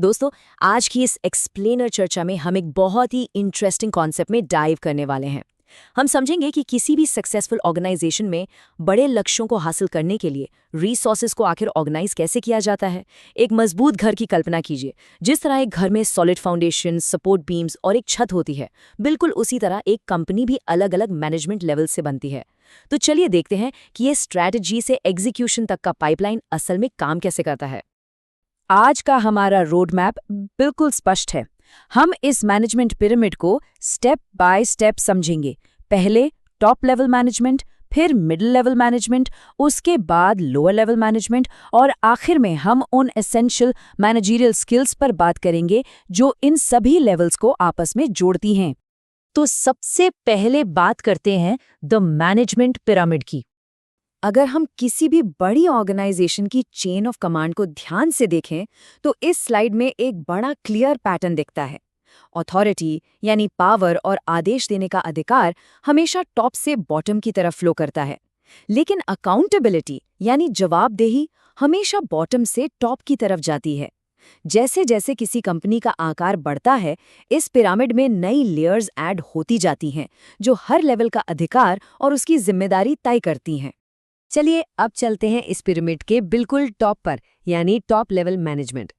दोस्तों, आज की इस एक्सप्लेनर चर्चा में हम एक बहुत ही इंटरेस्टिंग कॉन्सेप्ट में डाइव करने वाले हैं। हम समझेंगे कि किसी भी सक्सेसफुल ऑर्गेनाइजेशन में बड़े लक्ष्यों को हासिल करने के लिए रिसोर्सेज को आखिर ऑर्गेनाइज कैसे किया जाता है। एक मजबूत घर की कल्पना कीजिए। जिस तरह एक घर में सॉलिड फाउंडेशन, सपोर्ट बीम्स और एक छत होती है, बिल्कुल उसी तरह एक कंपनी भी अलग अलग मैनेजमेंट लेवल से बनती है। तो चलिए देखते हैं कि ये स्ट्रैटेजी से एग्जीक्यूशन तक का पाइपलाइन असल में काम कैसे करता है। आज का हमारा रोड मैप बिल्कुल स्पष्ट है। हम इस मैनेजमेंट पिरामिड को स्टेप बाय स्टेप समझेंगे। पहले टॉप लेवल मैनेजमेंट, फिर मिडिल लेवल मैनेजमेंट, उसके बाद लोअर लेवल मैनेजमेंट और आखिर में हम उन एसेंशियल मैनेजरियल स्किल्स पर बात करेंगे जो इन सभी लेवल्स को आपस में जोड़ती हैं। तो सबसे पहले बात करते हैं द मैनेजमेंट पिरामिड की। अगर हम किसी भी बड़ी ऑर्गेनाइजेशन की चेन ऑफ कमांड को ध्यान से देखें तो इस स्लाइड में एक बड़ा क्लियर पैटर्न दिखता है। अथॉरिटी यानी पावर और आदेश देने का अधिकार हमेशा टॉप से बॉटम की तरफ फ्लो करता है, लेकिन अकाउंटेबिलिटी यानी जवाबदेही हमेशा बॉटम से टॉप की तरफ जाती है। जैसे जैसे किसी कंपनी का आकार बढ़ता है, इस पिरामिड में नई लेयर्स ऐड होती जाती हैं जो हर लेवल का अधिकार और उसकी जिम्मेदारी तय करती हैं। चलिए अब चलते हैं इस पिरामिड के बिल्कुल टॉप पर, यानी top level management.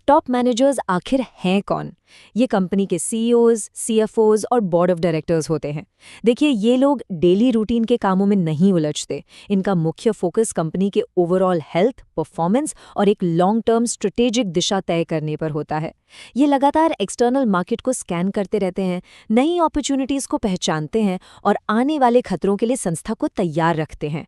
Top managers आखिर हैं कौन? ये कंपनी के सीईओज, सीएफओज और बोर्ड ऑफ डायरेक्टर्स होते हैं। देखिए, ये लोग डेली रूटीन के कामों में नहीं उलझते। इनका मुख्य फोकस कंपनी के ओवरऑल हेल्थ, परफॉर्मेंस और एक लॉन्ग टर्म स्ट्रेटेजिक दिशा तय करने पर होता है। ये लगातार एक्सटर्नल मार्केट को स्कैन करते रहते हैं, नई अपॉर्चुनिटीज को पहचानते हैं और आने वाले खतरों के लिए संस्था को तैयार रखते हैं।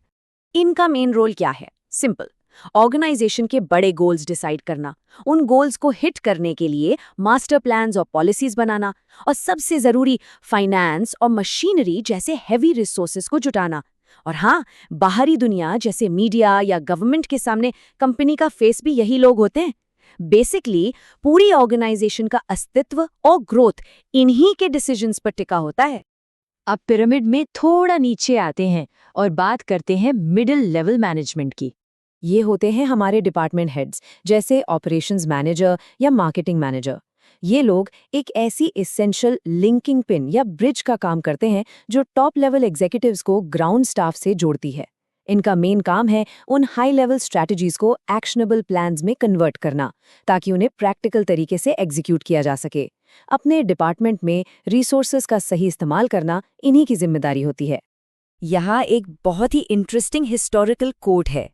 इनका मेन रोल क्या है? सिंपल, ऑर्गेनाइजेशन के बड़े गोल्स डिसाइड करना, उन गोल्स को हिट करने के लिए मास्टर प्लान्स और पॉलिसीज बनाना, और सबसे जरूरी फाइनेंस और मशीनरी जैसे हेवी रिसोर्सेज को जुटाना। और हाँ, बाहरी दुनिया जैसे मीडिया या गवर्नमेंट के सामने कंपनी का फेस भी यही लोग होते हैं। बेसिकली पूरी ऑर्गेनाइजेशन का अस्तित्व और ग्रोथ इन्हीं के डिसीजंस पर टिका होता है। अब पिरामिड में थोड़ा नीचे आते हैं और बात करते हैं मिडिल लेवल मैनेजमेंट की। ये होते हैं हमारे डिपार्टमेंट हेड्स, जैसे ऑपरेशंस मैनेजर या मार्केटिंग मैनेजर। ये लोग एक ऐसी एसेंशियल लिंकिंग पिन या ब्रिज का काम करते हैं जो टॉप लेवल एग्जीक्यूटिव्स को ग्राउंड स्टाफ से जोड़ती है। इनका मेन काम है उन हाई लेवल स्ट्रैटेजीज को एक्शनेबल प्लान्स में कन्वर्ट करना, ताकि उन्हें प्रैक्टिकल तरीके से एग्जीक्यूट किया जा सके। अपने डिपार्टमेंट में रिसोर्सेज का सही इस्तेमाल करना इन्हीं की जिम्मेदारी होती है। यहाँ एक बहुत ही इंटरेस्टिंग हिस्टोरिकल कोट है।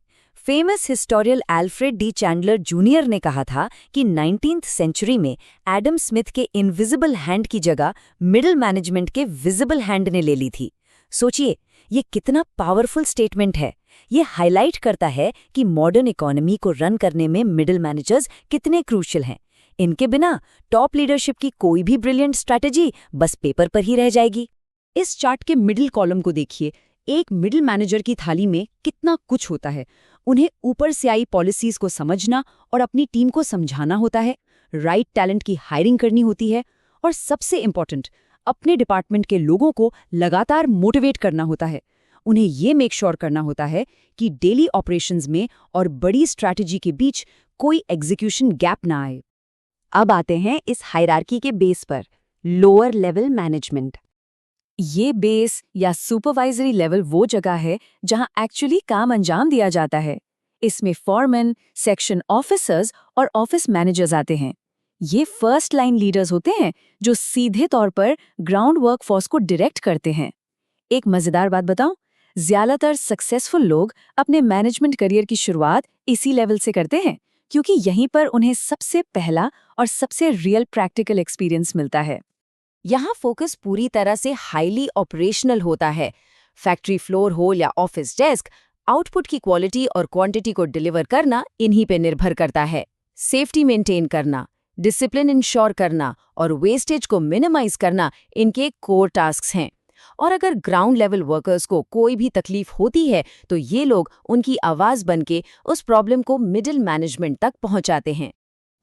Famous historian Alfred D Chandler junior ने कहा था कि 19th सेंचुरी में एडम स्मिथ के इनविजिबल हैंड की जगह मिडिल मैनेजमेंट के विजिबल हैंड ने ले ली थी। सोचिए, ये कितना पावरफुल स्टेटमेंट है। ये हाईलाइट करता है कि मॉडर्न इकोनॉमी को रन करने में मिडिल मैनेजर्स कितने क्रूशियल हैं। इनके बिना टॉप लीडरशिप की कोई भी ब्रिलियंट स्ट्रैटेजी बस पेपर पर ही रह जाएगी। इस चार्ट के मिडिल कॉलम को देखिए। एक मिडिल मैनेजर की थाली में कितना कुछ होता है। उन्हें ऊपर से आई पॉलिसीज को समझना और अपनी टीम को समझाना होता है, राइट टैलेंट की हायरिंग करनी होती है, और सबसे इम्पोर्टेंट, अपने डिपार्टमेंट के लोगों को लगातार मोटिवेट करना होता है। उन्हें ये मेक श्योर करना होता है कि डेली ऑपरेशंस में और बड़ी स्ट्रैटेजी के बीच कोई एग्जीक्यूशन गैप ना आए। अब आते हैं इस हायरार्की के बेस पर, लोअर लेवल मैनेजमेंट। ये बेस या सुपरवाइजरी लेवल वो जगह है जहां एक्चुअली काम अंजाम दिया जाता है। इसमें फॉरमैन, सेक्शन ऑफिसर्स और ऑफिस मैनेजर्स आते हैं। ये फर्स्ट लाइन लीडर्स होते हैं जो सीधे तौर पर ग्राउंड वर्कफोर्स को डायरेक्ट करते हैं। एक मजेदार बात बताऊं, ज्यादातर सक्सेसफुल लोग अपने मैनेजमेंट करियर की शुरुआत इसी लेवल से करते हैं, क्योंकि यहीं पर उन्हें सबसे पहला और सबसे रियल प्रैक्टिकल एक्सपीरियंस मिलता है। यहाँ फोकस पूरी तरह से हाईली ऑपरेशनल होता है। फैक्ट्री फ्लोर हो या ऑफिस डेस्क, आउटपुट की क्वालिटी और क्वांटिटी को डिलीवर करना इन्हीं पे निर्भर करता है। सेफ्टी मेंटेन करना, डिसिप्लिन इंश्योर करना और वेस्टेज को मिनिमाइज करना इनके कोर टास्क्स हैं। और अगर ग्राउंड लेवल वर्कर्स को कोई भी तकलीफ होती है तो ये लोग उनकी आवाज बनके उस प्रॉब्लम को मिडिल मैनेजमेंट तक पहुंचाते हैं।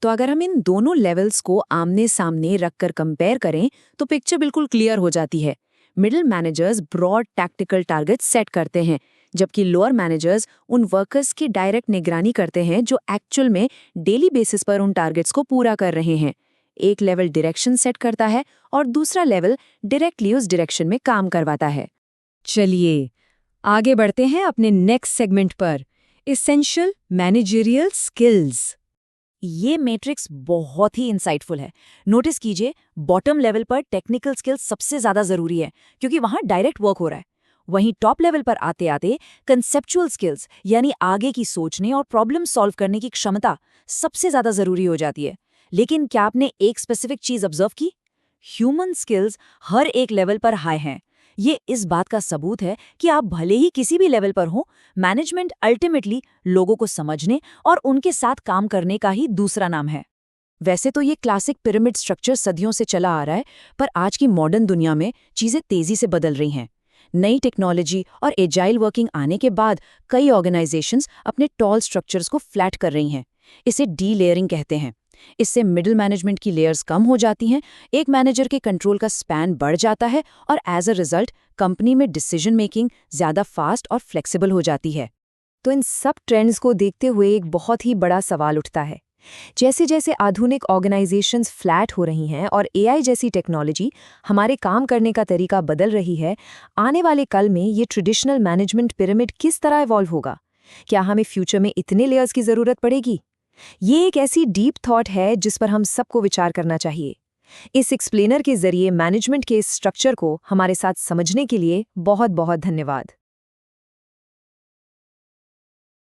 तो अगर हम इन दोनों लेवल्स को आमने सामने रखकर कंपेयर करें तो पिक्चर बिल्कुल क्लियर हो जाती है। Middle managers broad tactical target set करते हैं, जबकि लोअर मैनेजर्स उन वर्कर्स की डायरेक्ट निगरानी करते हैं जो एक्चुअल में डेली बेसिस पर उन टारगेट्स को पूरा कर रहे हैं। एक लेवल डायरेक्शन सेट करता है और दूसरा लेवल डायरेक्टली उस डायरेक्शन में काम करवाता है। चलिए आगे बढ़ते हैं अपने नेक्स्ट सेगमेंट पर, एसेंशियल मैनेजरियल स्किल्स। ये मैट्रिक्स बहुत ही इंसाइटफुल है। नोटिस कीजिए, बॉटम लेवल पर टेक्निकल स्किल्स सबसे ज्यादा जरूरी है क्योंकि वहां डायरेक्ट वर्क हो रहा है। वहीं टॉप लेवल पर आते आते कंसेप्चुअल स्किल्स यानी आगे की सोचने और प्रॉब्लम सॉल्व करने की क्षमता सबसे ज्यादा जरूरी हो जाती है। लेकिन क्या आपने एक स्पेसिफिक चीज ऑब्जर्व की? ह्यूमन स्किल्स हर एक लेवल पर हाई हैं। ये इस बात का सबूत है कि आप भले ही किसी भी लेवल पर हो, मैनेजमेंट अल्टीमेटली लोगों को समझने और उनके साथ काम करने का ही दूसरा नाम है। वैसे तो ये क्लासिक पिरामिड स्ट्रक्चर सदियों से चला आ रहा है, पर आज की मॉडर्न दुनिया में चीजें तेजी से बदल रही हैं। नई टेक्नोलॉजी और एजाइल वर्किंग आने के बाद कई ऑर्गेनाइजेशंस अपने टॉल स्ट्रक्चर्स को फ्लैट कर रही हैं। इसे डी लेयरिंग कहते हैं। इससे मिडिल मैनेजमेंट की लेयर्स कम हो जाती हैं, एक मैनेजर के कंट्रोल का स्पैन बढ़ जाता है और एज अ रिजल्ट कंपनी में डिसीजन मेकिंग ज़्यादा फास्ट और फ्लेक्सिबल हो जाती है। तो इन सब ट्रेंड्स को देखते हुए एक बहुत ही बड़ा सवाल उठता है। जैसे जैसे आधुनिक ऑर्गेनाइजेशंस फ्लैट हो रही हैं और एआई जैसी टेक्नोलॉजी हमारे काम करने का तरीका बदल रही है, आने वाले कल में ये ट्रेडिशनल मैनेजमेंट पिरामिड किस तरह इवॉल्व होगा? क्या हमें फ्यूचर में इतने लेयर्स की ज़रूरत पड़ेगी? ये एक ऐसी डीप थॉट है जिस पर हम सबको विचार करना चाहिए। इस एक्सप्लेनर के जरिए मैनेजमेंट के इस स्ट्रक्चर को हमारे साथ समझने के लिए बहुत बहुत धन्यवाद।